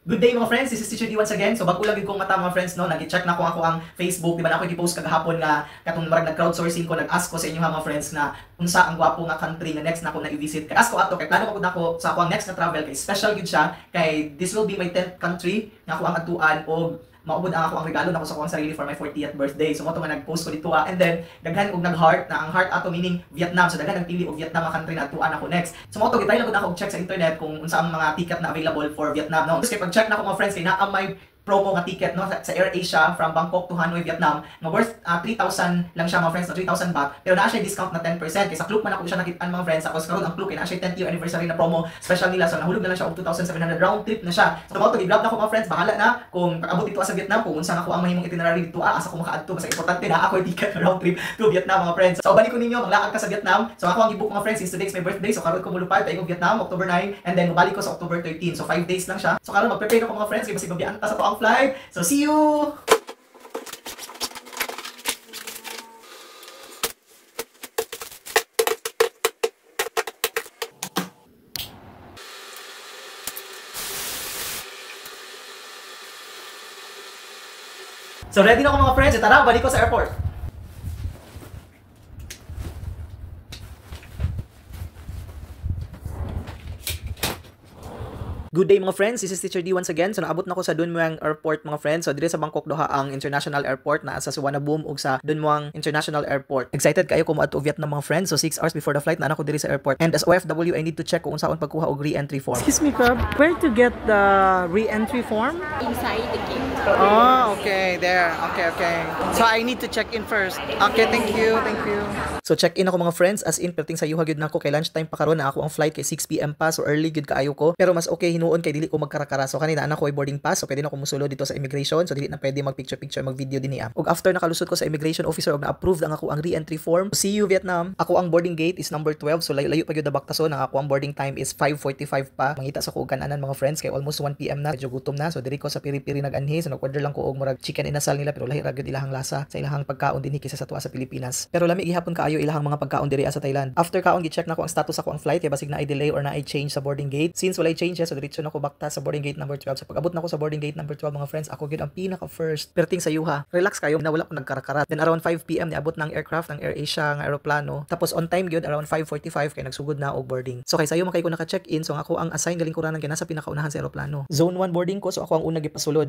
Good day mga friends, this is Teacher D once again. So bago lang kong mata mga friends no, nag-check na ko ako ang Facebook, di ba na ako i-post kagahapon nga katong marag nag-crowdsourcing ko, nag-ask ko sa inyo mga friends na unsa ang gwapo nga country nga next na ako na i-visit. Kay ask ko ato kay plano ko na ko sa ako ang next na travel kay special gid siya kay this will be my 10th country nga ako ang atuan og maubod ang ako ang regalo nako sa akong sarili for my 40th birthday. So mo to nga nag-post ko dito and then daghan og nag-heart na ang heart ato meaning Vietnam. So daghan nagpili og Vietnam ang country na atuan ako next. So mo to gitay lang ko na ako check sa internet kung unsa ang mga ticket na available for Vietnam. No, kasi pag check na ako mga friends kay naa may promo nga ticket no sa AirAsia from Bangkok to Hanoi, Vietnam. Nga worth 3,000 lang siya mga friends, no 3,000 baht. Pero naa siya discount na 10% kay sa Klook man ako siya nakitaan mga friends. Ako karon ang Klook kay naa siya 10th year anniversary na promo special nila. So nahulog na lang siya og 2,700 round trip na siya. So mo to i-grab na ko mga friends, bahala na kung pag-abot dito sa Vietnam kung unsa ako ang mahimong itinerary dito asa ko makaadto basta importante na ako ticket round trip to Vietnam mga friends. So balik ko ninyo maglaag ka sa Vietnam. So ako ang i-book mga friends since today is my birthday. So karon ko mulupay paingon Vietnam October 9 and then mabalik ko sa October 13. So 5 days lang siya. So karon mag-prepare ako mga friends kay basi babianta sa to ang flight. So see you. So ready na ako mga friends. Tara, balik ko sa airport. Good day mga friends, this is Teacher D once again. So naabot na ko sa Don Muang Airport mga friends. So dire sa Bangkok doha ang International Airport na sa Suvarnabhumi ug sa Don Muang International Airport. Excited kayo ko moadto Vietnam mga friends. So 6 hours before the flight na ako dire sa airport. And as OFW, I need to check kung unsaon pagkuha og re-entry form. Excuse me, Crab. Where to get the re-entry form? Inside the gate. Oh, okay. There. Okay. So I need to check in first. Okay, thank you. So check in ako mga friends, as in perting sa yuha gyud nako kay lunchtime pa karon na ako ang flight kay 6 PM pa, so early gyud kaayo ko. Pero mas okay hinuon kay dili ko magkarakara. So kanina ana ko ay boarding pass, so pwede na ko musulo dito sa immigration, so dili na pwede mag picture mag video dinhi. Ug after nakalusot ko sa immigration officer og na-approve ang ako ang re-entry form. See you Vietnam. Ako ang boarding gate is number 12, so layo pa gyud na baktason. Ang ako ang boarding time is 5:45 pa. Mangita sa ko og kananan mga friends kay almost 1 PM na, medyo gutom na. So diri ko sa piri-piri nag-anhi, so nag-order lang ko og murag chicken inasal nila pero lahi ra gyud ilahang lasa sa ilahang pagkaon dinhi kaysa sa tuwa sa Pilipinas. Pero lami gihapon kaayo ilahang mga pagkaon diri sa Thailand. After kaon gi-check na ko ang status ako ang flight kay basig na ay delay or na ay change sa boarding gate. Since wala change, so diretso na ko bakta sa boarding gate number 12. So pag-abot na ko sa boarding gate number 12 mga friends, ako gyud ang pinaka first. Perting sa yuha. Relax kayo na wala ko nagkarakarat. Then around 5 PM niabot ng aircraft ng AirAsia nga eroplano. Tapos on time gyud around 5:45 kay nagsugod na og boarding. So kay sayo makay ko naka-check-in, so ako ang assign galing kuranan kay nasa pinakaunahan sa eroplano. Zone 1 boarding ko, so ako ang unang gipasulod.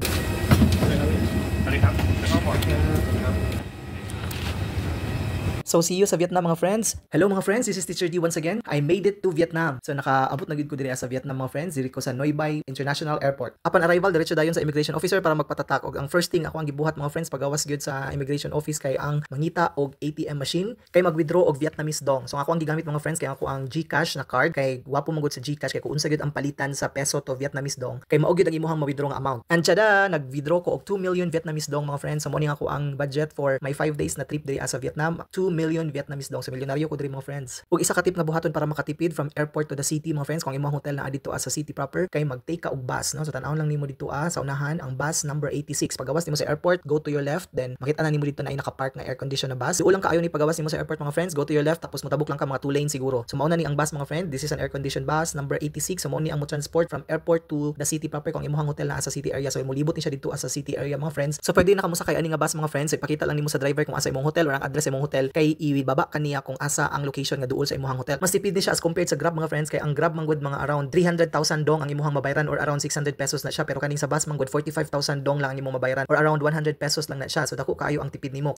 So see you sa Vietnam mga friends. Hello mga friends, this is Teacher D once again. I made it to Vietnam. So nakaabot na gid ko diri sa Vietnam mga friends, diri ko sa Noi Bai International Airport. Upon arrival diretso dayon sa immigration officer para magpatatak, og ang first thing ako ang gibuhat mga friends pagawas gyud sa immigration office kay ang mangita og ATM machine kay mag-withdraw og Vietnamese dong. So ako ang gigamit mga friends kay ako ang GCash na card kay gwapo man gud sa GCash kay kung unsa gyud ang palitan sa peso to Vietnamese dong kay mao gyud ang imuhang ma-withdraw nga amount. And tada, nag-withdraw ko og 2 million Vietnamese dong mga friends. So mo ni ako ang budget for my 5 days na trip diri sa Vietnam, 2 million Vietnamese dong. So milyonaryo ko diri mga friends. Ug isa ka tip nga buhaton para makatipid from airport to the city mga friends, kung imong hotel na dito sa city proper kay mag-take ka og bus no. So tan-awon lang nimo dito sa unahan ang bus number 86. Pagawas nimo sa airport, go to your left, then makita na nimo dito na ay naka-park na air condition na bus. Ulang kaayo ni pagawas nimo sa airport mga friends, go to your left tapos motabok lang ka mga 2 lane siguro. So mao na ni ang bus mga friend. This is an air conditioned bus number 86. So mao ni ang mo transport from airport to the city proper kung imong hotel na sa city area. So molibot ni siya dito sa city area mga friends. So pwede na kamo sakay ani nga bus mga friends. So, ipakita lang nimo sa driver kung asa imong hotel or ang address imong hotel kay ibaba kaniya kung asa ang location nga duol sa imuhang hotel. Mas tipid ni siya as compared sa Grab mga friends kay ang Grab manggod mga around 300,000 dong ang imuhang mabayaran or around 600 pesos na siya, pero kaning sa bus manggod 45,000 dong lang ang imong mabayaran or around 100 pesos lang na siya. So dako kaayo ang tipid nimo.